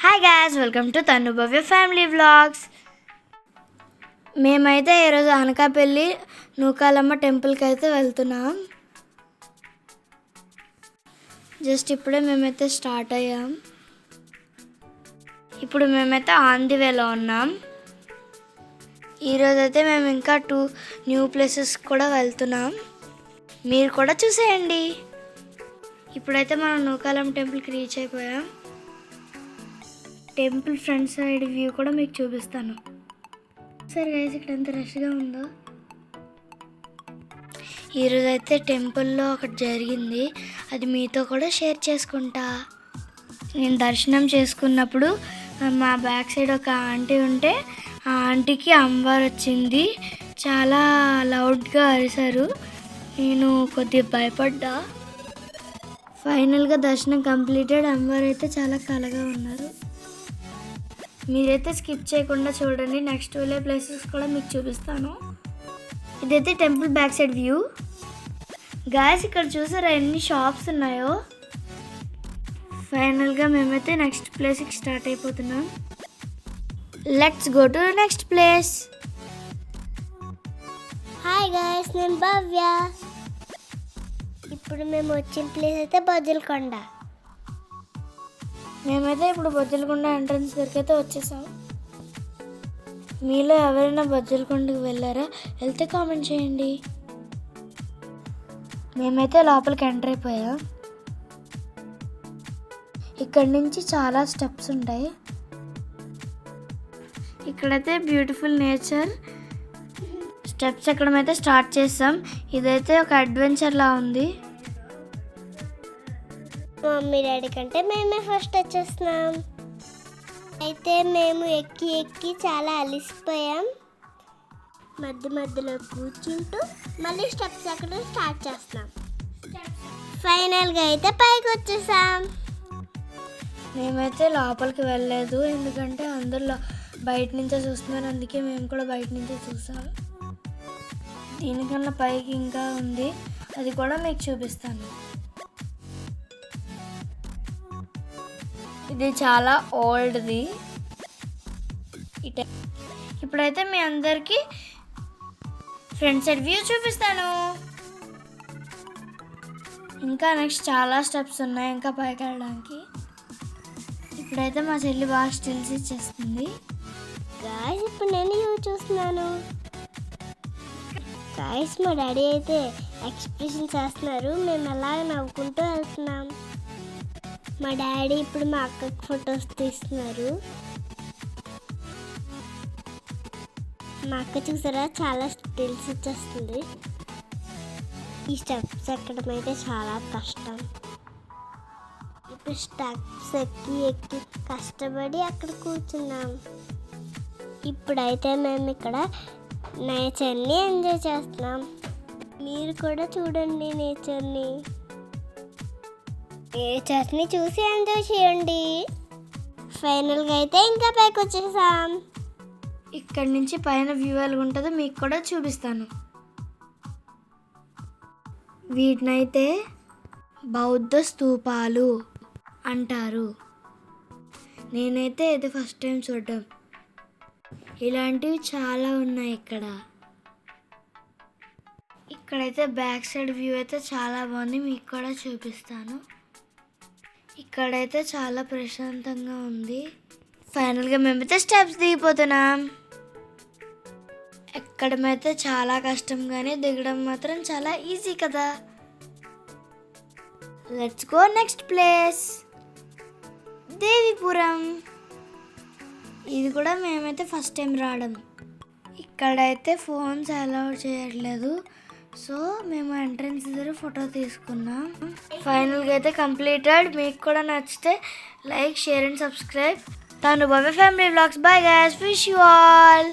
Hi guys, welcome to తను Bhavya family vlogs. మేమైతే ఈరోజు అనకాపల్లి నూకాలమ్మ టెంపుల్కి అయితే వెళ్తున్నాం. జస్ట్ ఇప్పుడే మేమైతే స్టార్ట్ అయ్యాం. ఇప్పుడు మేమైతే ఆన్ ది వేలో ఉన్నాం. ఈరోజు అయితే మేము ఇంకా 2 న్యూ ప్లేసెస్ కూడా వెళ్తున్నాం. మీరు కూడా చూసేయండి. ఇప్పుడైతే మనం నూకాలమ్మ టెంపుల్కి రీచ్ అయిపోయాం. టెంపుల్ ఫ్రంట్ సైడ్ వ్యూ కూడా మీకు చూపిస్తాను. సరే గైస్, ఇక్కడ ఎంత రష్గా ఉందో. ఈరోజు అయితే టెంపుల్లో ఒకటి జరిగింది, అది మీతో కూడా షేర్ చేసుకుంటా. నేను దర్శనం చేసుకున్నప్పుడు మా బ్యాక్ సైడ్ ఒక ఆంటీ ఉంటే ఆ ఆంటీకి అమ్మవారు వచ్చింది. చాలా లౌడ్గా అరిశారు. నేను కొద్దిగా భయపడ్డా. ఫైనల్గా దర్శనం కంప్లీటెడ్. అమ్మవారు అయితే చాలా కలగా ఉన్నారు. మీరైతే స్కిప్ చేయకుండా చూడండి. నెక్స్ట్ వెళ్ళే ప్లేసెస్ కూడా మీకు చూపిస్తాను. ఇదైతే temple back side view. Guys, ఇక్కడ చూసారా ఎన్ని షాప్స్ ఉన్నాయో. ఫైనల్గా మేమైతే నెక్స్ట్ ప్లేస్కి స్టార్ట్ అయిపోతున్నాం. Let's go to next place. Hi guys, నేను భవ్య. ఇప్పుడు మేము వచ్చిన ప్లేస్ అయితే బొజ్జలకొండ. మేమైతే ఇప్పుడు బొజ్జలకొండ ఎంట్రన్స్ దగ్గరికి అయితే వచ్చేసాం. మీలో ఎవరైనా బొజ్జలకొండకి వెళ్ళారా? వెళ్తే కామెంట్ చేయండి. మేమైతే లోపలికి ఎంటర్ అయిపోయాం. ఇక్కడి నుంచి చాలా స్టెప్స్ ఉంటాయి. ఇక్కడైతే బ్యూటిఫుల్ నేచర్. స్టెప్స్ ఎక్కడమైతే స్టార్ట్ చేసాం. ఇదైతే ఒక అడ్వెంచర్ లా ఉంది. మమ్మీ డాడీ కంటే మేమే ఫస్ట్ వచ్చేస్తున్నాం. అయితే మేము ఎక్కి చాలా అలిసిపోయాం. మధ్యలో కూర్చుంటూ మళ్ళీ స్టెప్స్ ఎక్కడం స్టార్ట్ చేస్తున్నాం. ఫైనల్గా అయితే పైకి వచ్చేసాం. మేమైతే లోపలికి వెళ్ళలేదు, ఎందుకంటే అందరూ బయట నుంచే చూస్తున్నారు. అందుకే మేము కూడా బయట నుంచే చూసాం. దీనికన్నా పైకి ఇంకా ఉంది, అది కూడా మీకు చూపిస్తాను. ఇది చాలా ఓల్డ్ది. ఇప్పుడైతే మీ అందరికీ ఫ్రంట్ సైడ్ వ్యూ చూపిస్తాను. ఇంకా నెక్స్ట్ చాలా స్టెప్స్ ఉన్నాయి ఇంకా పైకి వెళ్ళడానికి. ఇప్పుడైతే మా చెల్లి బాగా స్టిల్స్ ఇచ్చేస్తుంది. గాయస్, ఇప్పుడు నేను వ్యూ చూస్తున్నాను. గాయస్, మా డాడీ అయితే ఎక్స్ప్రెషన్ చేస్తున్నారు. మేము అలాగే నవ్వుకుంటూ వెళ్తున్నాం. మా డాడీ ఇప్పుడు మా అక్కకి ఫొటోస్ తీస్తున్నారు. మా అక్క చూసారా, చాలా స్టిల్స్ ఇచ్చేస్తుంది. ఈ స్టెప్స్ ఎక్కడం అయితే చాలా కష్టం. ఇప్పుడు స్టెప్స్ ఎక్కి కష్టపడి అక్కడ కూర్చున్నాం. ఇప్పుడైతే మేము ఇక్కడ నేచర్ని ఎంజాయ్ చేస్తున్నాం. మీరు కూడా చూడండి నేచర్ని చూసి ఎంజాయ్ చేయండి. ఫైనల్గా అయితే ఇంకా పైకి వచ్చేసాం. ఇక్కడి నుంచి పైన వ్యూ ఎలా ఉంటుందో మీకు కూడా చూపిస్తాను. వీటినైతే బౌద్ధ స్తూపాలు అంటారు. నేనైతే ఇది ఫస్ట్ టైం చూడడం. ఇలాంటివి చాలా ఉన్నాయి ఇక్కడ. ఇక్కడైతే బ్యాక్ సైడ్ వ్యూ అయితే చాలా బాగుంది, మీకు కూడా చూపిస్తాను. ఇక్కడైతే చాలా ప్రశాంతంగా ఉంది. ఫైనల్గా మేమైతే స్టెప్స్ దిగిపోతున్నాం. ఎక్కడమైతే చాలా కష్టం, కానీ దిగడం మాత్రం చాలా ఈజీ కదా. Let's go next place, Devipuram. ఇది కూడా మేమైతే ఫస్ట్ టైం రావడం. ఇక్కడైతే ఫోన్స్ అలౌ చేయట్లేదు, సో మేము ఎంట్రన్స్ దగ్గర ఫోటో తీసుకున్నాం. ఫైనల్గా అయితే కంప్లీటెడ్. మీకు కూడా నచ్చితే లైక్, షేర్ అండ్ సబ్స్క్రైబ్. తను Bhavya family vlogs. Bye guys, wish you all.